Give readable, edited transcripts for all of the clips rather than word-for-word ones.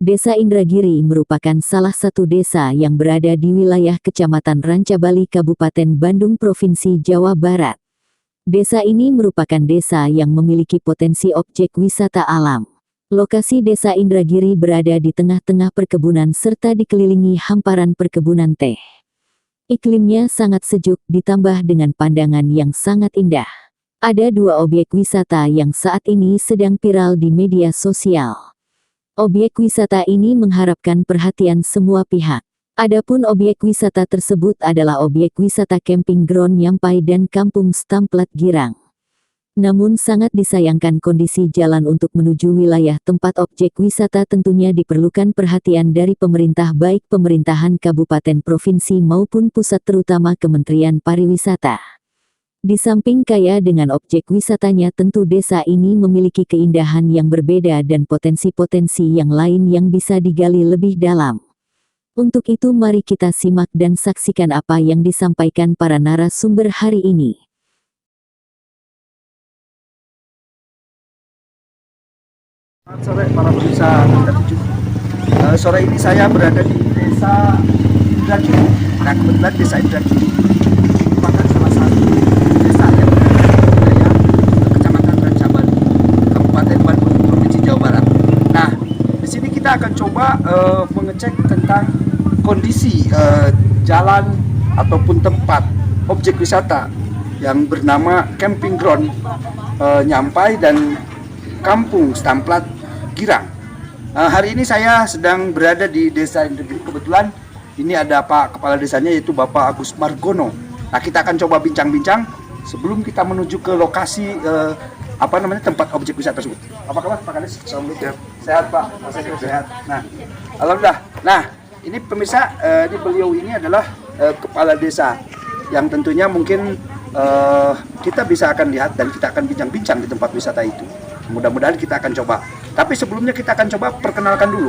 Desa Indragiri merupakan salah satu desa yang berada di wilayah Kecamatan Rancabali Kabupaten Bandung Provinsi Jawa Barat. Desa ini merupakan desa yang memiliki potensi objek wisata alam. Lokasi Desa Indragiri berada di tengah-tengah perkebunan serta dikelilingi hamparan perkebunan teh. Iklimnya sangat sejuk ditambah dengan pandangan yang sangat indah. Ada dua objek wisata yang saat ini sedang viral di media sosial. Objek wisata ini mengharapkan perhatian semua pihak. Adapun objek wisata tersebut adalah objek wisata camping ground Nyampai dan Kampung Stamplat Girang. Namun sangat disayangkan kondisi jalan untuk menuju wilayah tempat objek wisata tentunya diperlukan perhatian dari pemerintah baik pemerintahan kabupaten provinsi maupun pusat terutama Kementerian Pariwisata. Di samping kaya dengan objek wisatanya tentu desa ini memiliki keindahan yang berbeda dan potensi-potensi yang lain yang bisa digali lebih dalam. Untuk itu mari kita simak dan saksikan apa yang disampaikan para narasumber hari ini. Selamat sore para pemirsa Kita 7. Sore ini saya berada di Desa Indragiri. Nah, kebetulan Desa Indragiri merupakan salah satu desa yang berada di wilayah Kecamatan Rancabali, Kabupaten Bandung, Provinsi Jawa Barat. Nah, di sini kita akan coba mengecek tentang kondisi jalan ataupun tempat objek wisata yang bernama Camping Ground Nyampai dan Kampung Stamplat Girang. Hari ini saya sedang berada di Desa Indragiri. Kebetulan ini ada Pak Kepala Desanya yaitu Bapak Agus Margono. Nah, kita akan coba bincang-bincang sebelum kita menuju ke lokasi tempat objek wisata tersebut. Apa kabar Pak Kades? Assalamualaikum. Sehat Pak? Sehat. Nah, alhamdulillah. Nah, ini pemirsa, beliau ini adalah Kepala Desa yang tentunya mungkin kita bisa akan lihat dan kita akan bincang-bincang di tempat wisata itu. Mudah-mudahan kita akan coba. Tapi sebelumnya kita akan coba perkenalkan dulu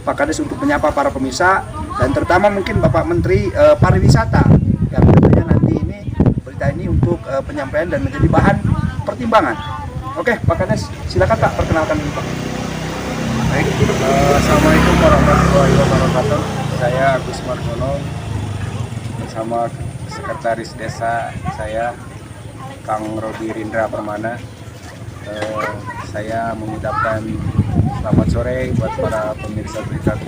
Pak Kades untuk menyapa para pemirsa dan terutama mungkin Bapak Menteri Pariwisata yang tentunya nanti ini berita ini untuk penyampaian dan menjadi bahan pertimbangan. Oke, Pak Kades, silakan Pak perkenalkan dulu Pak. Baik, Assalamualaikum warahmatullahi wabarakatuh. Saya Agus Margono bersama Sekretaris Desa saya Kang Rodi Rindra Permana. Saya mengucapkan selamat sore buat para pemirsa Berita 7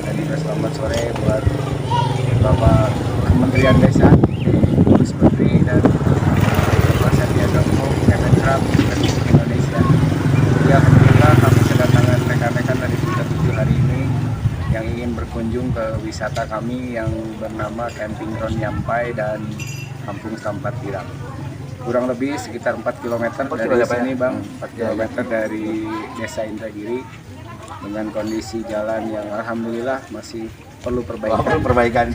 dan juga selamat sore buat Bapak Kementerian Desa, Gus Menteri dan Bapak Sandiaga Uno, Kemenkrab Republik Indonesia. Ya, alhamdulillah kami kedatangan rekan-rekan dari Berita 7 hari ini yang ingin berkunjung ke wisata kami yang bernama Camping Ground Nyampai dan Kampung Stamplat Girang. Kurang lebih sekitar 4 km dari sini Bang, 4 km dari Desa Indragiri dengan kondisi jalan yang alhamdulillah masih perlu perbaikan.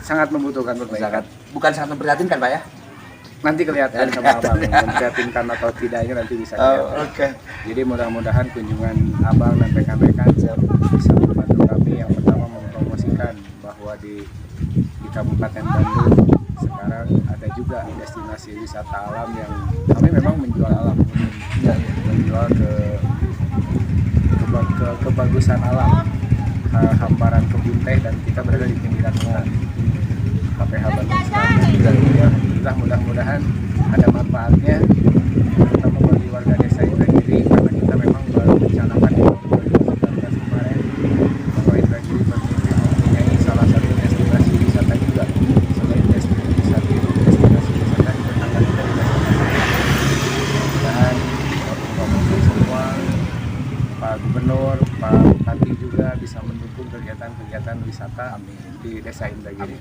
Sangat membutuhkan perbaikan. Bukan sangat memprihatinkan Pak ya? Nanti kelihatan sama Abang, memprihatinkan atau tidaknya nanti bisa kelihatan. Oke. Jadi mudah-mudahan kunjungan Abang dan rekan-rekan bisa membantu kami yang pertama mempromosikan bahwa di Kabupaten Bandung sekarang ada juga destinasi wisata alam yang kami memang menjual alam, menjual ke kebagusan alam, hamparan kebun teh dan kita berada di pinggiran sungai KPH Bandung Selatan. Ya, alhamdulillah mudah-mudahan ada manfaatnya terutama bagi warga Desa Indragiri karena kita memang baru merencanakan di 2019 kemarin bahwa Indragiri mempunyai salah satu destinasi wisata juga selain destinasi wisata yang berangkat dari mudah-mudahan Bapak semua, Pak Gubernur, Pak Bupati juga bisa mendukung kegiatan-kegiatan wisata di Desa Indragiri.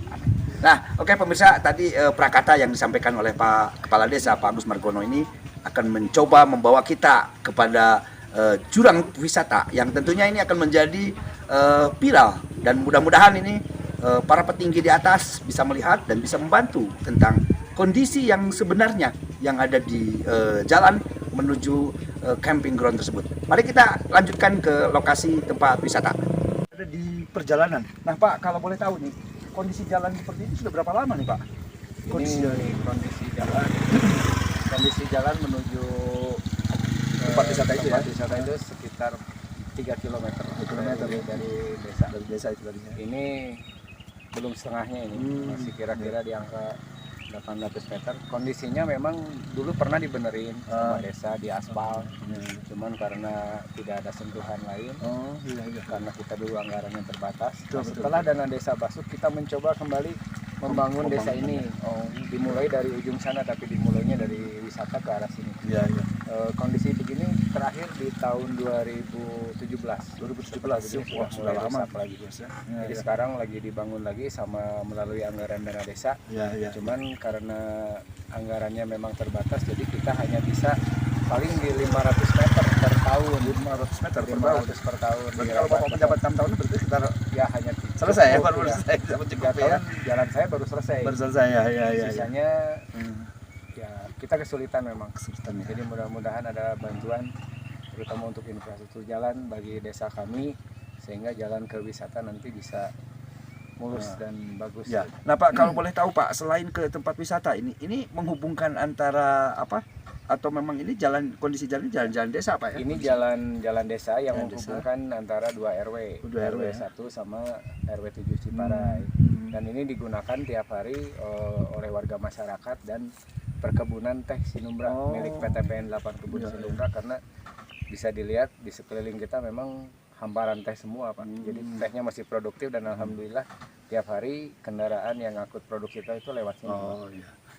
Nah, oke pemirsa, tadi prakata yang disampaikan oleh Pak Kepala Desa, Pak Agus Margono ini akan mencoba membawa kita kepada jurang wisata yang tentunya ini akan menjadi viral dan mudah-mudahan ini para petinggi di atas bisa melihat dan bisa membantu tentang kondisi yang sebenarnya yang ada di jalan menuju camping ground tersebut. Mari kita lanjutkan ke lokasi tempat wisata. Ada di perjalanan. Nah Pak, kalau boleh tahu nih, kondisi jalan seperti ini sudah berapa lama nih Pak? Kondisi jalan menuju tempat wisata itu sekitar 3 km dari desa. Dari desa itu tadinya. Ini belum setengahnya ini, masih kira-kira di angka 800 meter. Kondisinya memang dulu pernah dibenerin sama desa di aspal, cuman karena tidak ada sentuhan lain, karena kita dulu anggarannya terbatas. Setelah dana desa masuk, kita mencoba kembali membangun desa ini. Dimulai dari ujung sana, tapi dimulainya dari wisata ke arah sini. Kondisi begini terakhir di tahun 2017 sudah mulai rusak lagi. Jadi sekarang lagi dibangun lagi sama melalui anggaran dana desa. Cuman karena anggarannya memang terbatas, jadi kita hanya bisa paling di 500 meter per tahun. 500 meter per tahun. Berarti kalau Bapak menjabat 6 tahun berarti sekitar ya hanya selesai ya, baru selesai. Jalan saya baru selesai. Ya. Sisanya ya kita kesulitan memang. Jadi mudah-mudahan ada bantuan terutama untuk infrastruktur jalan bagi desa kami sehingga jalan ke wisata nanti bisa mulus dan bagus. Ya. Nah Pak, kalau boleh tahu Pak, selain ke tempat wisata ini menghubungkan antara apa? Atau memang ini kondisi jalan desa Pak ya? Ini jalan desa yang menghubungkan antara 2 RW, RW 1 sama RW 7 Ciparai. Dan ini digunakan tiap hari oleh warga masyarakat dan perkebunan teh Sinumbra milik PTPN 8 Kebun Sinumbra, karena bisa dilihat di sekeliling kita memang hamparan teh semua Pak. Jadi tehnya masih produktif dan alhamdulillah tiap hari kendaraan yang ngangkut produk kita itu lewat sini.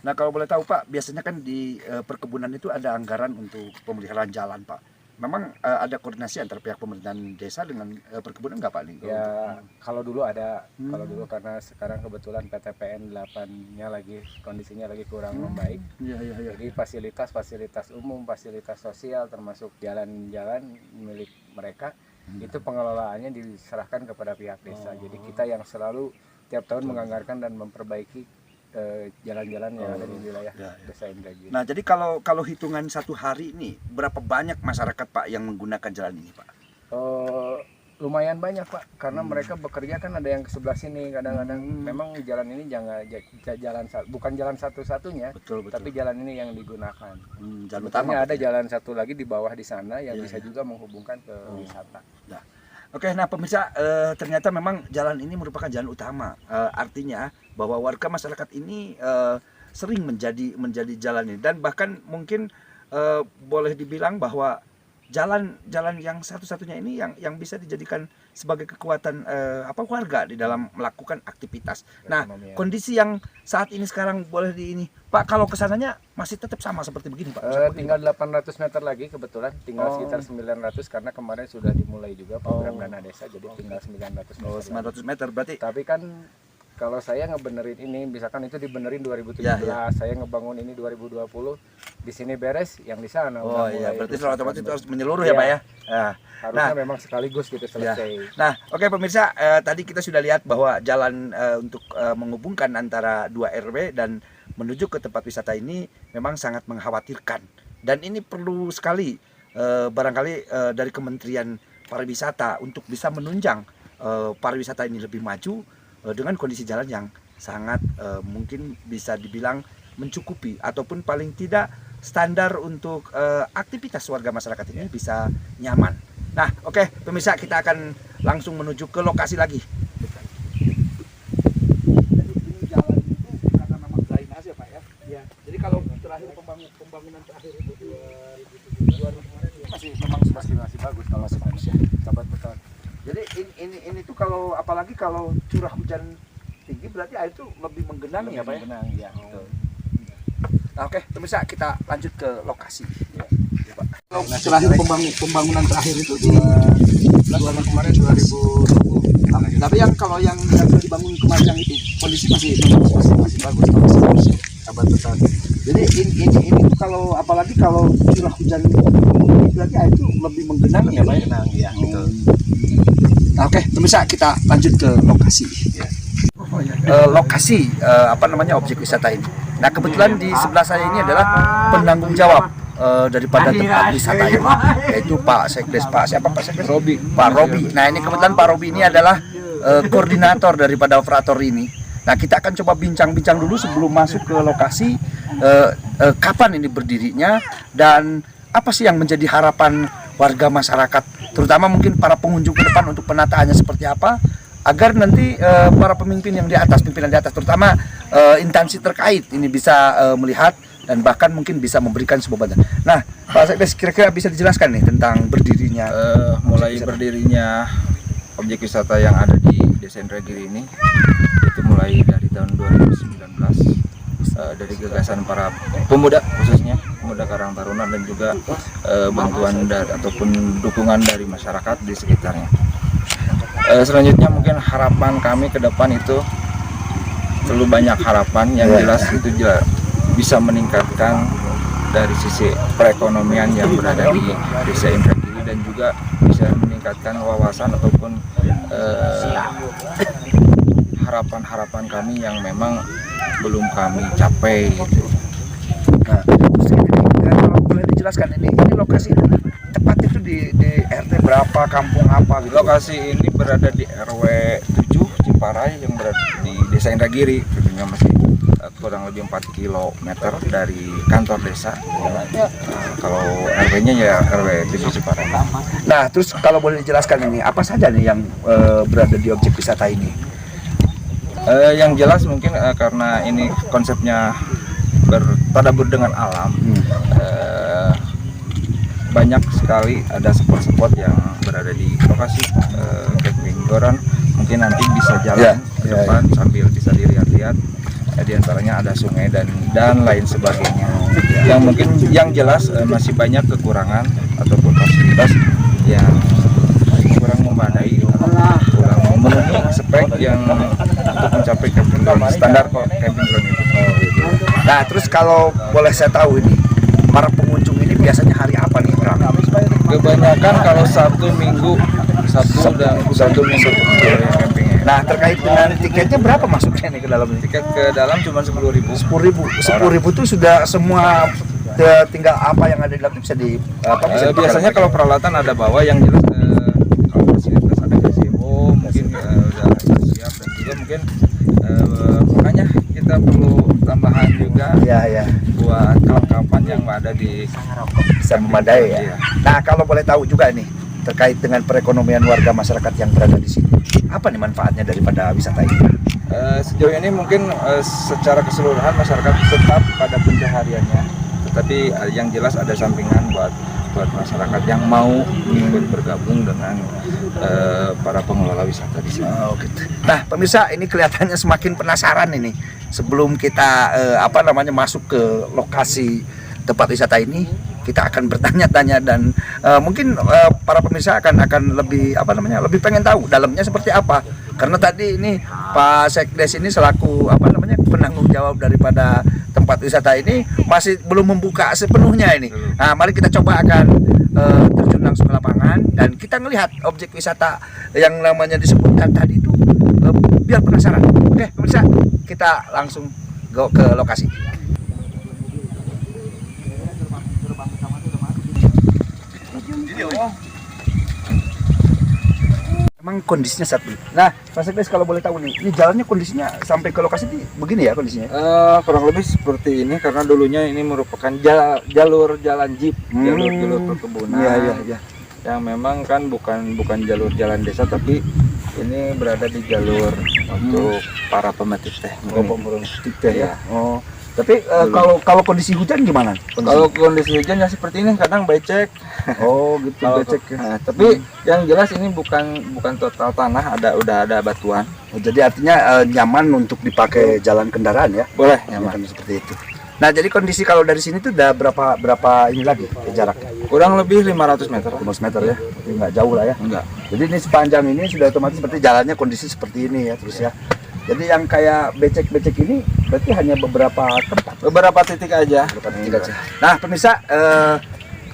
Nah kalau boleh tahu Pak, biasanya kan di perkebunan itu ada anggaran untuk pemeliharaan jalan Pak. Memang ada koordinasi antara pihak pemerintahan desa dengan perkebunan nggak Pak? Ya kalau dulu ada, kalau dulu karena sekarang kebetulan PTPN 8-nya lagi kondisinya lagi kurang membaik. Jadi fasilitas umum, fasilitas sosial termasuk jalan-jalan milik mereka itu pengelolaannya diserahkan kepada pihak desa. Jadi kita yang selalu tiap tahun menganggarkan dan memperbaiki jalan-jalan yang ada di wilayah desa Indragiri. Nah jadi kalau hitungan satu hari ini berapa banyak masyarakat Pak yang menggunakan jalan ini Pak? Lumayan banyak Pak, karena mereka bekerja kan ada yang ke sebelah sini kadang-kadang. Memang jalan ini bukan jalan satu-satunya, betul. Tapi jalan ini yang digunakan. Jalan utama. Ada jalan satu lagi di bawah di sana yang bisa juga menghubungkan ke wisata. Oke, nah pemirsa, ternyata memang jalan ini merupakan jalan utama. Artinya bahwa warga masyarakat ini sering menjadi jalan ini, dan bahkan mungkin boleh dibilang bahwa jalan yang satu-satunya ini yang bisa dijadikan sebagai kekuatan warga di dalam melakukan aktivitas. Nah, kondisi yang saat ini sekarang boleh Pak, kalau kesananya masih tetap sama seperti begini Pak? Tinggal 800 meter lagi kebetulan, tinggal sekitar 900 karena kemarin sudah dimulai juga program dana desa, jadi tinggal 900 meter. 900 meter berarti. Tapi kan kalau saya ngebenerin ini, misalkan itu dibenerin 2017, saya ngebangun ini 2020, di sini beres, yang di sana. Berarti secara otomatis itu harus menyeluruh ya Pak ya? Harusnya memang sekaligus gitu selesai. Nah, oke pemirsa, tadi kita sudah lihat bahwa jalan untuk menghubungkan antara 2 RW dan menuju ke tempat wisata ini memang sangat mengkhawatirkan. Dan ini perlu sekali barangkali dari Kementerian Pariwisata untuk bisa menunjang pariwisata ini lebih maju dengan kondisi jalan yang sangat mungkin bisa dibilang mencukupi ataupun paling tidak standar untuk aktivitas warga masyarakat ini bisa nyaman. Nah, oke pemirsa, kita akan langsung menuju ke lokasi lagi. Jadi ini jalan itu karena memang drainase Pak ya. Jadi kalau terakhir pembangunan terakhir itu 2007 masih bagus kalau masih bagus ya. Sahabat betul. Jadi ini tuh kalau apalagi kalau curah hujan tinggi berarti air itu lebih menggenang ya Pak ya? Menggenang, ya. Betul. Nah, oke, pemirsa, kita lanjut ke lokasi. Terakhir pembangunan terakhir itu di kemarin 2020. Tapi kalau yang sudah dibangun kemarin yang itu kondisi masih bagus. Sahabat betul. Jadi ini tuh kalau apalagi kalau curah hujan tinggi berarti air itu lebih menggenang ya Pak ya? Menggenang, ya. Betul. Nah, oke, pemirsa, kita lanjut ke lokasi. Lokasi objek wisata ini. Nah, kebetulan di sebelah saya ini adalah penanggung jawab daripada tempat wisata ini, yaitu Pak Sekdes, Pak Robi. Nah, ini kebetulan Pak Robi ini adalah koordinator daripada operator ini. Nah, kita akan coba bincang-bincang dulu sebelum masuk ke lokasi, kapan ini berdirinya dan apa sih yang menjadi harapan warga masyarakat, terutama mungkin para pengunjung ke depan untuk penataannya seperti apa, agar nanti para pemimpin yang di atas, pimpinan di atas, terutama instansi terkait ini bisa melihat dan bahkan mungkin bisa memberikan sebuah bantuan. Nah, Pak Sekdes, kira-kira bisa dijelaskan nih tentang berdirinya Mulai berdirinya objek wisata yang ada di Desa Indragiri ini itu mulai dari tahun 2019 dari gagasan para pemuda, khususnya pemuda Karang Taruna, dan juga bantuan ataupun dukungan dari masyarakat di sekitarnya. Selanjutnya mungkin harapan kami ke depan itu perlu banyak harapan yang jelas itu juga bisa meningkatkan dari sisi perekonomian yang berada di Desa Indragiri, dan juga bisa meningkatkan wawasan ataupun harapan-harapan kami yang memang belum kami capai gitu. Nah, terus kalau boleh dijelaskan ini lokasi tepat itu di RT berapa, kampung apa gitu? Lokasi ini berada di RW 7 Ciparai yang berada di Desa Indragiri, tentunya masih kurang lebih 4 km dari kantor desa. Kalau RW-nya ya RW 7 Ciparai. Nah, terus kalau boleh dijelaskan ini apa saja nih yang berada di objek wisata ini? Yang jelas mungkin karena ini konsepnya bertadabur dengan alam, banyak sekali ada spot-spot yang berada di lokasi camping Goron. Mungkin nanti bisa jalan ke depan sambil bisa dilihat-lihat. Di antaranya ada sungai dan lain sebagainya. Yang mungkin yang jelas masih banyak kekurangan ataupun fasilitas yang kurang memadai, kurang memenuhi spek yang untuk mencapai camping ground, standar camping ground itu. Nah, terus kalau boleh saya tahu ini para pengunjung ini biasanya hari apa nih, Bang? Kebanyakan kalau Sabtu Minggu, Sabtu Minggu campingnya. Nah, terkait dengan tiketnya berapa masuknya nih ke dalam ini? Tiket ke dalam cuma 10.000. 10.000 itu sudah semua, tinggal apa yang ada di dalam itu bisa di biasanya kalau peralatan ada bawa, yang jelas kalau fasilitas ada gazebo mungkin udah siap, dan juga mungkin makanya kita perlu tambahan juga buat kapan yang ada di bisa memadai ya. Nah, kalau boleh tahu juga nih terkait dengan perekonomian warga masyarakat yang berada di sini, apa nih manfaatnya daripada wisata ini? Sejauh ini mungkin secara keseluruhan masyarakat tetap pada pencahariannya, tetapi yang jelas ada sampingan buat masyarakat yang mau ikut bergabung dengan para pengelola wisata di sini. Oh, gitu. Nah, pemirsa, ini kelihatannya semakin penasaran ini. Sebelum kita masuk ke lokasi tempat wisata ini, kita akan bertanya-tanya dan mungkin para pemirsa akan lebih lebih pengen tahu dalamnya seperti apa. Karena tadi ini Pak Sekdes ini selaku penanggung jawab daripada tempat wisata ini masih belum membuka sepenuhnya ini. Nah, mari kita coba akan terjun langsung ke lapangan dan kita melihat objek wisata yang namanya disebutkan tadi itu, biar penasaran. Oke, pemirsa, kita langsung go ke lokasi. Emang kondisinya saat ini. Nah, Pak Sekdes, kalau boleh tahu nih, ini jalannya kondisinya sampai ke lokasi ini begini ya kondisinya? Kurang lebih seperti ini, karena dulunya ini merupakan jalur jalan jeep, jalur perkebunan. Iya. Yang memang kan bukan jalur jalan desa, tapi ini berada di jalur untuk para pemetik teh. Pemetik teh ya. Oh. Tapi kalau kondisi hujan gimana? Kalau kondisi hujan ya seperti ini, kadang becek. Oh gitu, becek. Nah, tapi yang jelas ini bukan total tanah, udah ada batuan. Oh, jadi artinya nyaman untuk dipakai jalan kendaraan ya? Boleh, nyaman seperti itu. Nah, jadi kondisi kalau dari sini tuh udah berapa ini lagi jaraknya? Kurang lebih 500 meter. 500 meter ya, jadi nggak jauh lah ya? Enggak. Jadi ini sepanjang ini sudah otomatis seperti jalannya kondisi seperti ini ya terus ya. Jadi yang kayak becek-becek ini berarti hanya beberapa tempat, beberapa titik aja. Nah, pemirsa,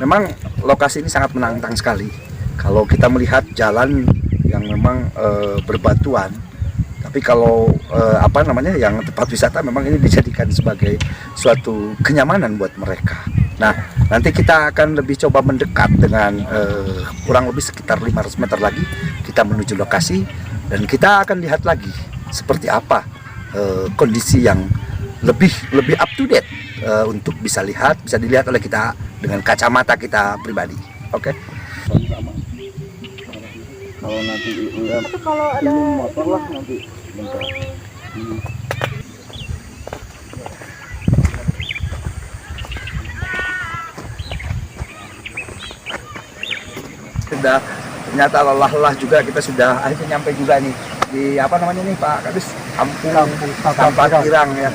memang lokasi ini sangat menantang sekali. Kalau kita melihat jalan yang memang berbatuan, tapi kalau yang tempat wisata memang ini dijadikan sebagai suatu kenyamanan buat mereka. Nah, nanti kita akan lebih coba mendekat dengan kurang lebih sekitar 500 meter lagi kita menuju lokasi dan kita akan lihat lagi seperti apa kondisi yang lebih up to date untuk bisa dilihat oleh kita dengan kacamata kita pribadi. Oke. sama. Kalau nanti ya, Kalau ada motor lah nanti bentar. Sudah ternyata lelah juga, kita sudah akhirnya nyampe juga nih di apa namanya nih Pak Kadis, kampung Sampah Kirang ya.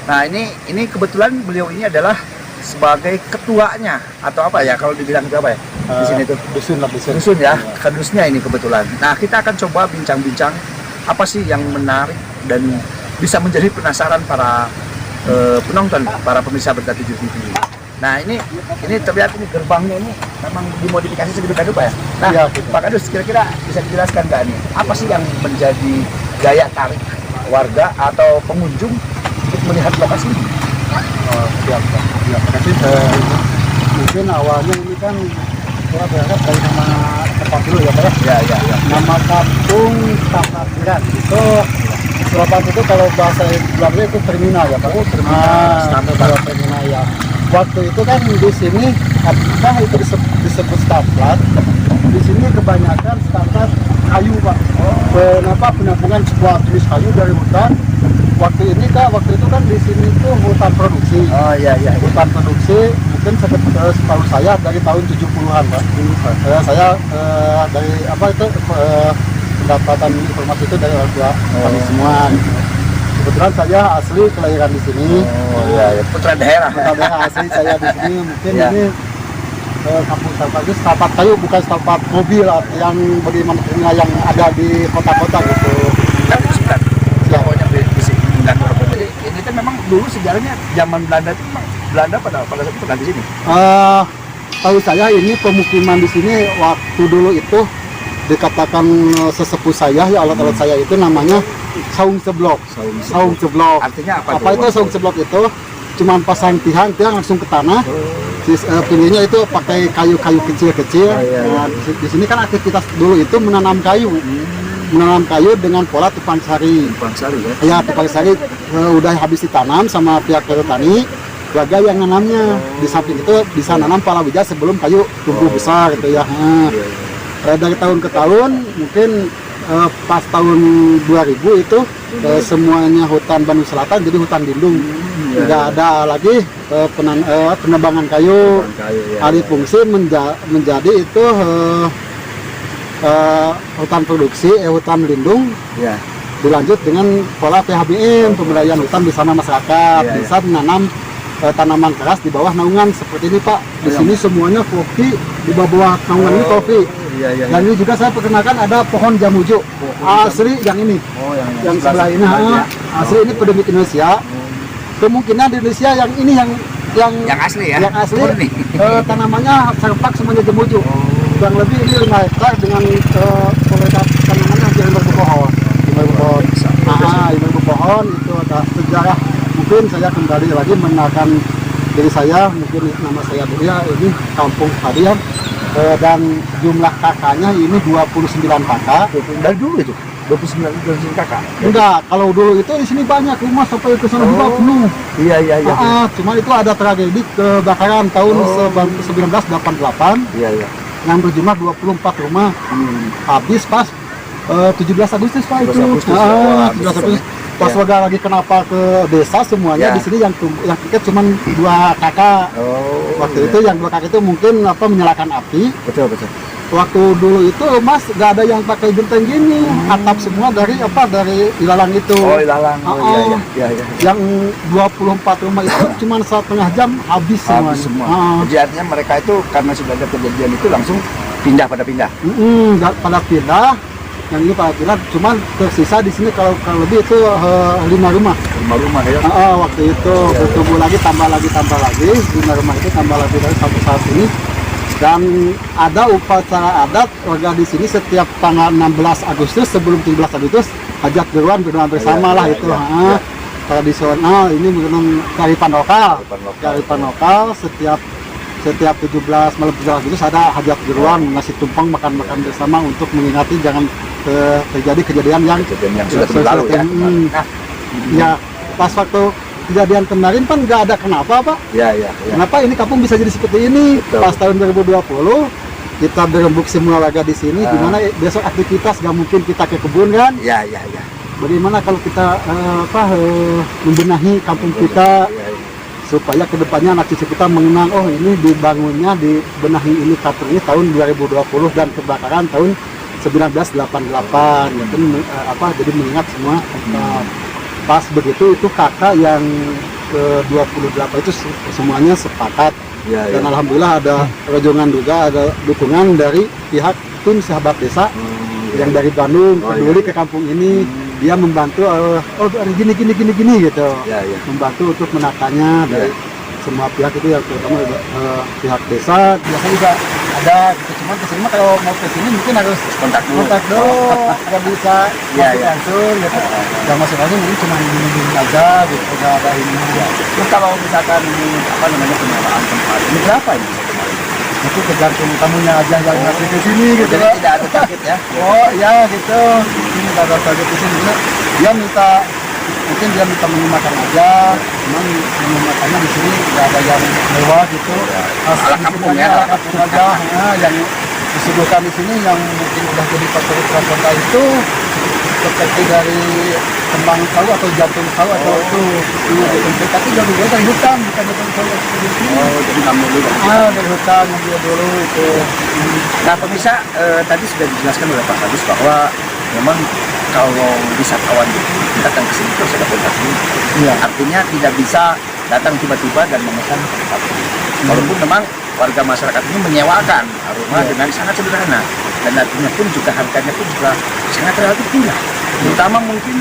Nah ini kebetulan beliau ini adalah sebagai ketuanya atau apa ya kalau dibilang itu apa ya di sini tuh dusun ya, kadusnya ini kebetulan. Nah kita akan coba bincang-bincang apa sih yang menarik dan bisa menjadi penasaran para penonton, para pemirsa Berita 7 TV. Nah ini terlihat ini gerbangnya ini memang dimodifikasi sedemikian rupa ya. Nah Ya, gitu. Pak Kadus kira-kira bisa dijelaskan nggak nih apa sih yang menjadi daya tarik warga atau pengunjung untuk melihat lokasi ini? Siap, terima kasih. Mungkin awalnya ini kan saya berharap dari nama tempat dulu ya Pak. Ya. Nama kampung Sampah Kirang itu Surapan itu kalau bahasa Belanda itu terminal ya Pak. Kalau terminal ya. Waktu itu kan di sini apakah itu disebut staplat. Di sini kebanyakan staplat kayu Pak. Kenapa penampungan sebuah jenis kayu dari hutan? Waktu itu kan di sini tuh hutan produksi. Oh iya. Hutan produksi mungkin setahu saya dari tahun 70-an Pak. Saya dari pendapatan informasi itu dari orang tua kami semua. Kebetulan saya asli kelahiran di sini. Oh iya, putra daerah. Putra daerah asli saya di sini. Mungkin Ya. ini kampung sampah itu setapat kayu, bukan setapat mobil yang bagaimana yang ada di kota-kota gitu. Sebentar. Pokoknya di sini ini kan memang dulu sejarahnya zaman Belanda itu memang Belanda pada saat itu pernah di sini. Tahu saya ini pemukiman di sini waktu dulu itu dikatakan sesepuh saya ya alat-alat saya itu namanya saung seblok. Saung seblok. Artinya apa? Apa itu saung seblok itu? Cuman pasang tiang langsung ke tanah. Pinggirnya itu pakai kayu-kayu kecil-kecil. iya. Nah, di sini kan aktivitas dulu itu menanam kayu. Menanam kayu dengan pola tupang sari. Bangsari ya. Ya, tupang sari udah habis ditanam sama pihak petani. Warga yang nanamnya di samping itu bisa nanam palawija sebelum kayu tumbuh besar gitu ya. Nah, dari tahun ke tahun mungkin pas tahun 2000 itu semuanya hutan Bandung Selatan jadi hutan lindung. Tidak ada lagi penebangan kayu. Alih fungsi menjadi itu hutan produksi, hutan lindung. Ya. Dilanjut dengan pola PHBM, pemberdayaan hutan di sana masyarakat Iya, bisa menanam tanaman keras di bawah naungan seperti ini Pak. Di sini semuanya kopi, di bawah naungan ini kopi. Iya. Dan ini juga saya perkenalkan ada pohon jamuju asli yang ini, Oh yang sebelah ini. Asli ini pendemik Indonesia. Kemungkinan di Indonesia yang ini Yang asli ya. yang asli Murni. tanamannya serpak semuanya jamuju. Yang lebih ini 5 hektar dengan kualitas tanamannya hampir 5.000 pohon. 5.000 pohon itu ada sejarah. Mungkin saya kembali lagi mengenalkan diri saya, mungkin nama saya Buya, ini kampung Hadian dan jumlah kakaknya ini 29 kakak. Dari dulu itu 29 kakak. Enggak, kalau dulu itu di sini banyak rumah sampai ke sana juga penuh. Iya. Cuma itu ada tragedi kebakaran tahun 1988 Iya. yang berjumlah 24 rumah. Habis pas 17 Agustus Pak itu. 17 Agustus, ya. 17 Agustus. Pas Ya. warga lagi kenapa ke desa semuanya Ya. di sini yang tiket cuma 2 kakak. Oh. Waktu itu yang 2 kakak itu mungkin menyalakan api. Betul. Waktu dulu itu Mas nggak ada yang pakai genteng gini, atap semua dari ilalang itu. Oh, ilalang. Iya. Yang 24 rumah itu cuma 1,5 jam habis semuanya. Habis semua. Jadi artinya mereka itu karena sudah ada kejadian itu langsung pada pindah. Pada pindah. Yang ini pada pindah, cuman tersisa di sini kalau lebih itu 5 rumah. 5 rumah ya. Waktu itu bertumbuh lagi, tambah lagi. 5 rumah itu tambah lagi dari sampai saat ini. Dan ada upacara adat warga di sini setiap tanggal 16 Agustus sebelum 17 Agustus hajat geruan berdoa bersama lah itu. Tradisional ini mengenai kearifan lokal. Kearifan lokal setiap 17 malam 17 Agustus ada hajat geruan, ngasih tumpeng, makan-makan bersama untuk mengingati jangan terjadi kejadian yang sudah berlalu ya. Ya, pas waktu kejadian kemarin kan nggak ada kenapa Pak. Iya. Kenapa ini kampung bisa jadi seperti ini? Betul. Pas tahun 2020 kita berembuk semua warga di sini. Gimana besok aktivitas nggak mungkin kita ke kebun kan? Ya. Bagaimana kalau kita membenahi kampung kita supaya kedepannya anak cucu kita mengenang, oh ini dibangunnya, dibenahi ini kampung ini tahun 2020 dan kebakaran tahun 1988 ya kan, jadi mengingat semua pas begitu itu kakak yang ke-28 itu semuanya sepakat dan alhamdulillah ada rojongan juga, ada dukungan dari pihak tim sahabat desa yang dari Bandung peduli ke kampung ini. Dia membantu gini gitu, membantu untuk menatanya dari semua pihak itu yang terutama pihak desa. Biasanya juga ada gitu, cuman kesini mah kalau mau kesini mungkin harus kontak dulu, nggak bisa langsung gitu. Yang masing-masing mungkin cuma minum aja gitu, nggak ada ini. Terus kalau misalkan ini penyewaan tempat ini berapa ini? Itu tergantung tamunya aja yang ngasih ke sini gitu. Jadi tidak ada target ya? Oh ya gitu, ini nggak ada target di sini. Dia minta, mungkin dia minta menu makan aja, cuman menu makannya di sini nggak ada yang mewah gitu. Ala kampung ya, ala kampung aja. Nah, yang disuguhkan di sini yang mungkin udah jadi favorit kota itu seperti dari kembang tahu atau jantung tahu atau itu tempe, tapi jantung tahu dari hutan, bukan jantung tahu seperti itu. Oh, jadi kamu dulu. Dari hutan ngambil dulu itu. Nah pemirsa, tadi sudah dijelaskan oleh Pak Kadus bahwa memang kalau wisatawan datang ke sini terus ada kontak dulu. Artinya tidak bisa datang tiba-tiba dan memesan sesuatu. Walaupun memang warga masyarakat ini menyewakan rumah dengan sangat sederhana dan artinya pun juga harganya pun juga sangat relatif murah. Terutama mungkin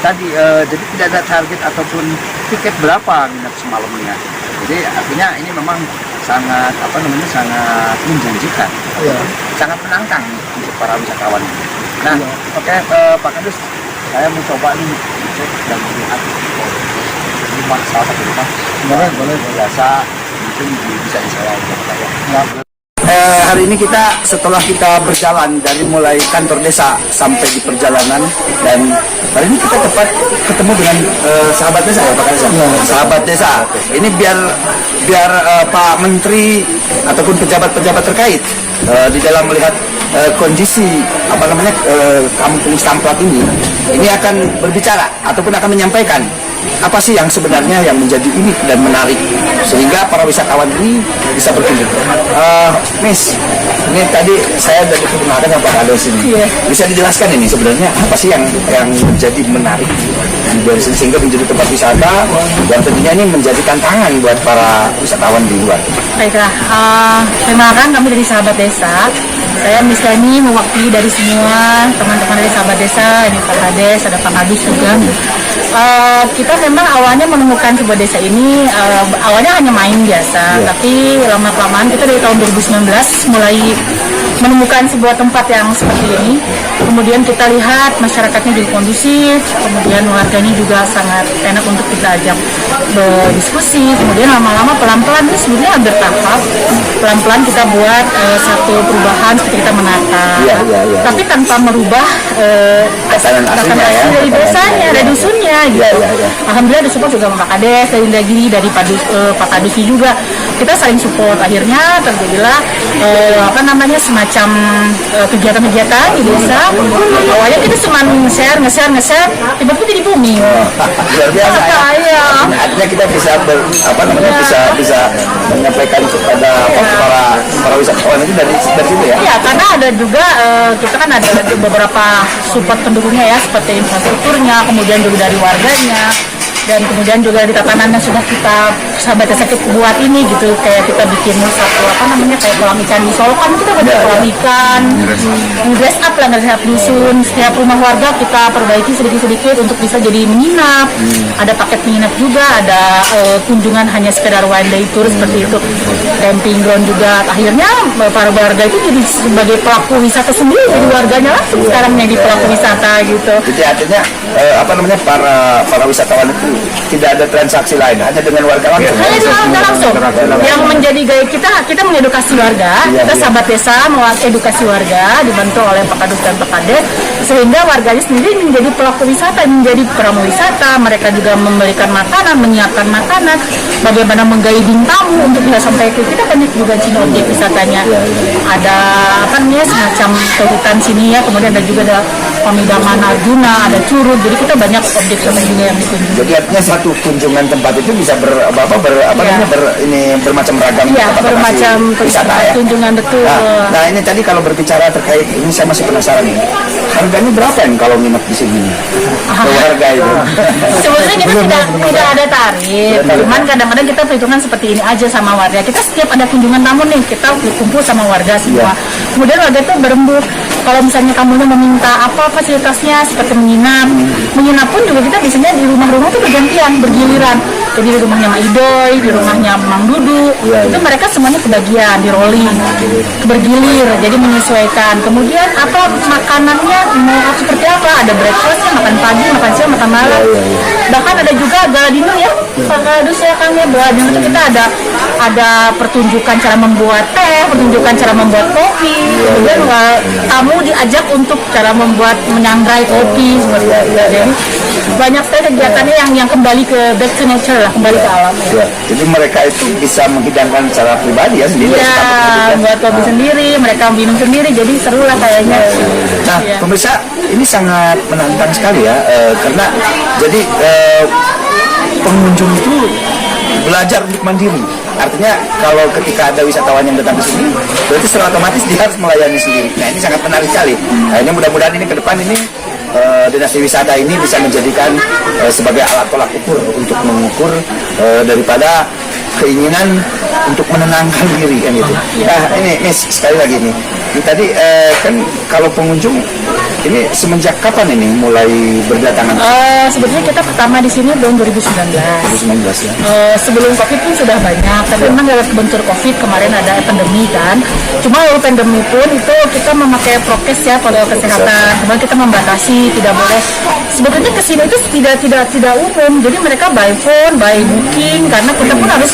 tadi jadi tidak ada target ataupun tiket berapa minat semalamnya. Jadi artinya ini memang sangat sangat menjanjikan, sangat menantang untuk para wisatawan ini. Nah, oke, Pak Kadus, saya mencoba nih cek dan melihat rumah, salah satu rumah boleh biasa mungkin bisa disewa untuk saya. Hari ini setelah kita berjalan dari mulai kantor desa sampai di perjalanan, dan hari ini kita tepat ketemu dengan sahabat desa ya Pak Kadus. Sahabat desa. Ini biar Pak Menteri ataupun pejabat-pejabat terkait di dalam melihat kondisi kampung Samplat ini akan berbicara ataupun akan menyampaikan apa sih yang sebenarnya yang menjadi unik dan menarik sehingga para wisatawan ini bisa berkunjung. Miss, ini tadi saya dari kebenaran Pak Kadus ini. Bisa dijelaskan ini sebenarnya apa sih yang menjadi menarik dari sini sehingga menjadi tempat wisata yang tentunya ini menjadi tantangan buat para wisatawan di luar. Baiklah, perkenalkan kami dari Sahabat Desa. Saya Mislani mewakili dari semua teman-teman dari Sahabat Desa, ini Pak Kades, ada Pak Kadus juga. Kita memang awalnya menemukan sebuah desa ini, awalnya hanya main biasa, tapi lama-kelamaan kita dari tahun 2019 mulai menemukan sebuah tempat yang seperti ini. Kemudian kita lihat masyarakatnya jadi kondusif, kemudian warganya juga sangat enak untuk kita ajak berdiskusi. Kemudian lama-lama pelan-pelan itu sebenarnya bertahap, pelan-pelan kita buat satu perubahan seperti kita menata, tapi tanpa merubah tatanan asli dari desanya, dari dusunnya gitu. Alhamdulillah disupport juga sama Pak Kades, dari Pak Kadusnya juga. Kita saling support, akhirnya terjadilah semacam kegiatan-kegiatan di desa. Awalnya kita cuma nge-share, tiba-tiba jadi booming. Luar biasa ya. Artinya kita bisa bisa menyampaikan kepada para wisatawan itu dari situ ya. Iya, karena ada juga kita kan ada beberapa support pendukungnya ya, seperti infrastrukturnya, kemudian juga dari warganya, dan kemudian juga di tatanan yang sudah kita Sahabat Desa buat ini gitu, kayak kita bikin satu kayak kolam ikan di Solokan, kita buat kolam ikan, dress up lah, dress up dusun. Setiap rumah warga kita perbaiki sedikit-sedikit untuk bisa jadi menginap. Ada paket menginap juga, ada kunjungan hanya sekedar one day tour seperti itu, camping ground juga. Akhirnya para warga itu jadi sebagai pelaku wisata sendiri, jadi warganya langsung sekarang jadi pelaku wisata gitu. Jadi artinya para wisatawan itu tidak ada transaksi lain, hanya dengan warga langsung. Hanya dengan warga langsung. Yang menjadi gaya kita mengedukasi warga, kita sahabat desa mengedukasi warga dibantu oleh Pak Kadus dan Pak Kades, sehingga warganya sendiri menjadi pelaku wisata, menjadi promo wisata. Mereka juga memberikan makanan, menyiapkan makanan, bagaimana mengguiding tamu untuk bisa sampai ke kita. Banyak juga sini objek wisatanya, ada apa namanya semacam ke hutan sini ya, kemudian ada juga ada pemidaman Arjuna, ada Curug, jadi kita banyak objek wisata juga yang dikunjungi. Jadi artinya satu kunjungan tempat itu bisa bermacam ragam bermacam wisata ya. kunjungan, betul. Nah ini tadi kalau berbicara terkait ini saya masih penasaran nih. Harganya berapa nih kalau nginep di sini? Keluarga itu. Sebenarnya kita tidak ada tarif, cuman kadang-kadang kita perhitungan seperti ini aja sama warga. Kita setiap ada kunjungan tamu nih, kita kumpul sama warga semua. Kemudian warga itu berembuk. Kalau misalnya kamunya meminta apa fasilitasnya seperti menginap pun juga kita biasanya di rumah-rumah itu bergantian, bergiliran. Jadi di rumahnya Mak Idoy, di rumahnya Mang Dudu, itu mereka semuanya kebagian, di rolling, bergilir, jadi menyesuaikan. Kemudian apa makanannya mau seperti apa? Ada breakfastnya, makan pagi, makan siang, makan malam. Bahkan ada juga gala dinner ya, Pak Kadus ya Kang ya. Gala dinner itu kita ada pertunjukan cara membuat teh, pertunjukan cara membuat kopi. Kemudian tamu diajak untuk cara membuat menyangrai kopi seperti itu. Jadi banyak sekali kegiatannya yang kembali ke back to nature lah, kembali ke alam. Jadi mereka itu bisa menghidangkan secara pribadi ya sendiri. Iya, buat kopi sendiri, mereka minum sendiri, jadi seru lah kayaknya. Nah, pemirsa, ini sangat menantang sekali ya, karena jadi pengunjung itu belajar untuk mandiri. Artinya kalau ketika ada wisatawan yang datang ke sini, berarti secara otomatis dia harus melayani sendiri. Nah ini sangat menarik sekali. Nah, ini mudah-mudahan ini ke depan ini dinasti wisata ini bisa menjadikan sebagai alat tolak ukur untuk mengukur daripada keinginan untuk menenangkan diri kan gitu. Nah ini sekali lagi nih. Ini tadi kan kalau pengunjung ini semenjak kapan ini mulai berdatangan? Sebetulnya kita pertama di sini tahun 2019. 2019 ya. Sebelum COVID pun sudah banyak, tapi memang dari kebentur COVID kemarin ada pandemi kan. Cuma lalu pandemi pun itu kita memakai prokes ya, protokol kesehatan. Kemudian kita membatasi, tidak boleh. Sebetulnya kesini itu tidak umum. Jadi mereka by phone, by booking, karena kita pun harus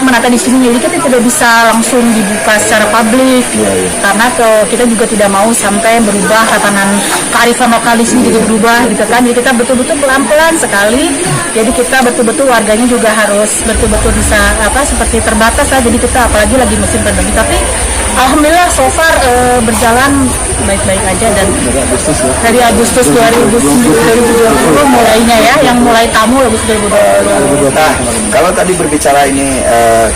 menata di sini. Jadi kita tidak bisa langsung dibuka secara publik. Karena kita juga tidak mau sampai berubah tatanan kearifan lokal di sini juga berubah gitu kan. Jadi kita betul-betul pelan-pelan sekali. Jadi kita betul-betul warganya juga harus betul-betul bisa seperti terbatas lah. Jadi kita apalagi lagi musim pandemi. Tapi alhamdulillah so far berjalan baik-baik aja, dan dari Agustus 2020 mulainya ya, yang mulai tamu Agustus 2020. Nah, kalau tadi berbicara ini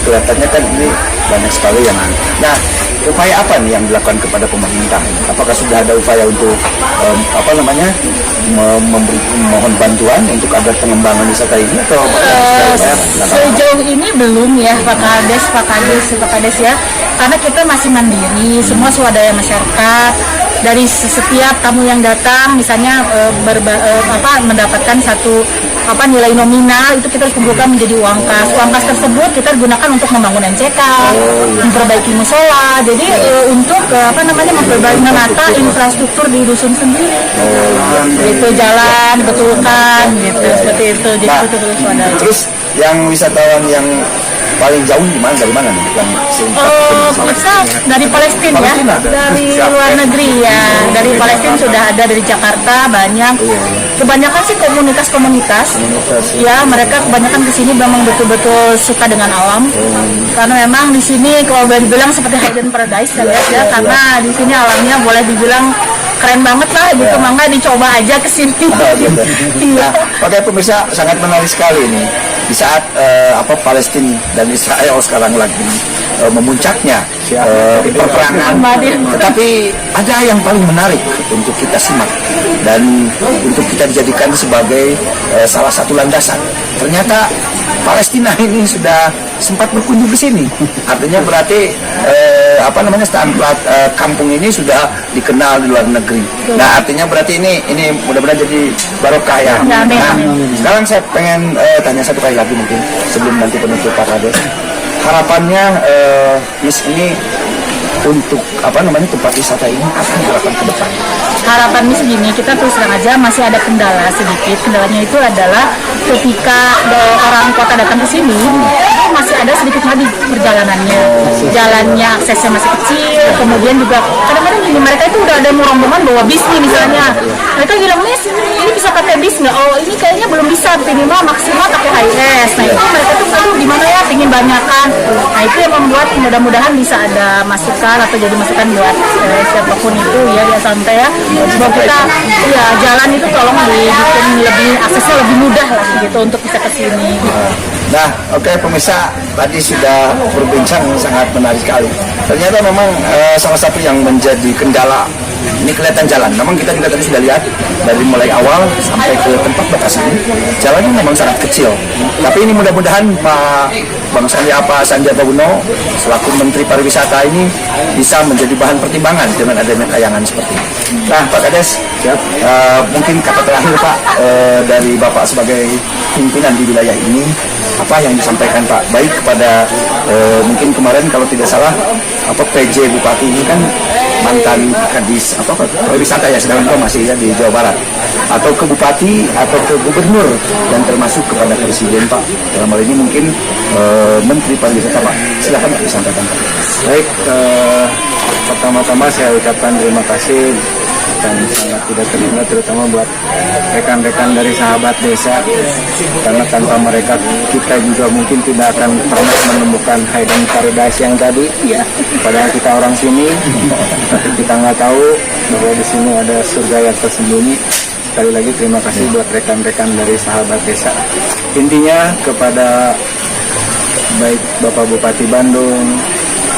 kelihatannya kan ini banyak sekali yang nah, upaya apa nih yang dilakukan kepada pemerintah? Apakah sudah ada upaya untuk mohon bantuan untuk ada pengembangan wisata ini atau sejauh ini belum ya Pak Kades ya, karena kita masih mandiri, semua swadaya masyarakat. Dari setiap tamu yang datang misalnya mendapatkan satu nilai nominal, itu kita harus kumpulkan menjadi uang kas tersebut kita gunakan untuk membangun MCK, memperbaiki musola, jadi untuk menata infrastruktur di dusun sendiri, itu jalan betulkan gitu, seperti itu. Jadi nah, betul-betul swadaya. Terus yang wisatawan yang paling jauh dari mana nih? Kita dari Palestina ya, dari luar negeri ya, dari Palestina sudah ada, dari Jakarta banyak. Kebanyakan sih komunitas ya, mereka kebanyakan di sini memang betul-betul suka dengan alam, karena memang di sini kalau boleh dibilang seperti hidden paradise kan ya, karena di sini alamnya boleh dibilang keren banget lah gitu, mangga dicoba aja ke sini. Nah, oke pemirsa, sangat menarik sekali ini di saat Palestina dan Israel sekarang lagi memuncaknya perperangan, tetapi ada yang paling menarik untuk kita simak dan untuk kita jadikan sebagai salah satu landasan. Ternyata Palestina ini sudah sempat berkunjung ke sini, artinya berarti kampung ini sudah dikenal di luar negeri. Nah, artinya berarti ini mudah-mudahan jadi barokah ya. Nah, sekarang saya pengen tanya satu kali lagi mungkin sebelum nanti penutup Pak Kades. Harapannya Miss ini untuk tempat wisata ini apa yang dilakukan ke depan? Harapan Miss gini, kita terus terang aja masih ada kendala sedikit. Kendalanya itu adalah ketika orang kota datang ke sini, masih ada sedikit lagi perjalanannya. Jalannya aksesnya masih kecil, kemudian juga kadang-kadang gini, mereka itu udah ada rombongan bawa bis nih misalnya. Mereka bilang, Miss, ini bisa pakai bis nggak? Oh, ini kayaknya belum bisa, minimal maksimal pakai HIS. Nah itu mereka tuh aduh gimana ya, pengen banyakan. Nah itu yang membuat mudah-mudahan bisa ada masukan atau jadi masukan buat siapapun itu ya, dia santai ya. Sebab kita ya jalan itu tolong dibikin lebih aksesnya lebih mudah lah gitu untuk bisa ke sini. Nah, oke pemirsa, tadi sudah berbincang sangat menarik sekali. Ternyata memang salah satu yang menjadi kendala ini kelihatan jalan. Memang kita juga tadi sudah lihat dari mulai awal sampai ke tempat batas ini, jalannya memang sangat kecil. Tapi ini mudah-mudahan Bang Sandiaga Uno selaku Menteri Pariwisata ini bisa menjadi bahan pertimbangan dengan adanya tayangan seperti ini. Nah, Pak Kades, mungkin kata terakhir Pak dari Bapak sebagai pimpinan di wilayah ini, apa yang disampaikan Pak, baik kepada mungkin kemarin kalau tidak salah PJ Bupati ini kan mantan kadis pariwisata ya, sedangkan masih ya di Jawa Barat, atau ke Bupati atau ke Gubernur, dan termasuk kepada Presiden Pak, dalam hal ini mungkin Menteri Pariwisata Pak, silakan Pak disampaikan Pak. Baik, pertama-tama saya ucapkan terima kasih dan sangat tidak terima, terutama buat rekan-rekan dari sahabat desa, karena tanpa mereka kita juga mungkin tidak akan pernah menemukan hidden paradise yang tadi. Padahal kita orang sini, tapi kita nggak tahu bahwa di sini ada surga yang tersembunyi. Sekali lagi terima kasih buat rekan-rekan dari sahabat desa. Intinya kepada baik Bapak Bupati Bandung,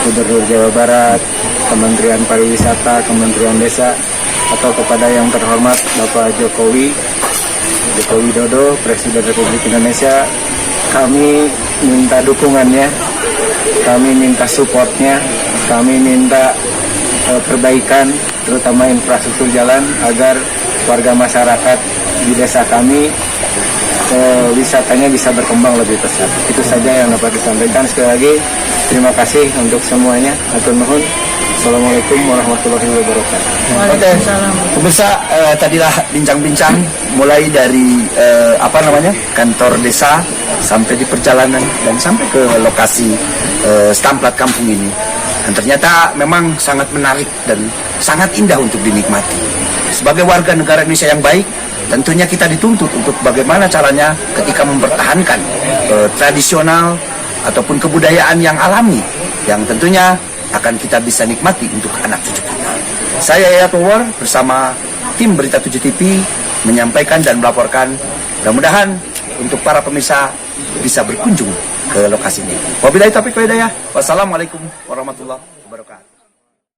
Gubernur Jawa Barat, Kementerian Pariwisata, Kementerian Desa, atau kepada yang terhormat Bapak Joko Widodo, Presiden Republik Indonesia, kami minta dukungannya, kami minta supportnya, kami minta perbaikan, terutama infrastruktur jalan, agar warga masyarakat di desa kami wisatanya bisa berkembang lebih pesat. Itu saja yang dapat disampaikan. Sekali lagi terima kasih untuk semuanya. Atur nuhun. Assalamualaikum warahmatullahi wabarakatuh. Oke, pemirsa, tadilah bincang-bincang mulai dari kantor desa sampai di perjalanan dan sampai ke lokasi Stamplat kampung ini. Dan ternyata memang sangat menarik dan sangat indah untuk dinikmati. Sebagai warga negara Indonesia yang baik, tentunya kita dituntut untuk bagaimana caranya ketika mempertahankan tradisional ataupun kebudayaan yang alami, yang tentunya akan kita bisa nikmati untuk anak cucu kita. Saya Yayat War bersama tim Berita 7 TV menyampaikan dan melaporkan. Mudah-mudahan untuk para pemirsa bisa berkunjung ke lokasi ini. Wabillahi taufiq wal hidayah. Wassalamualaikum warahmatullahi wabarakatuh.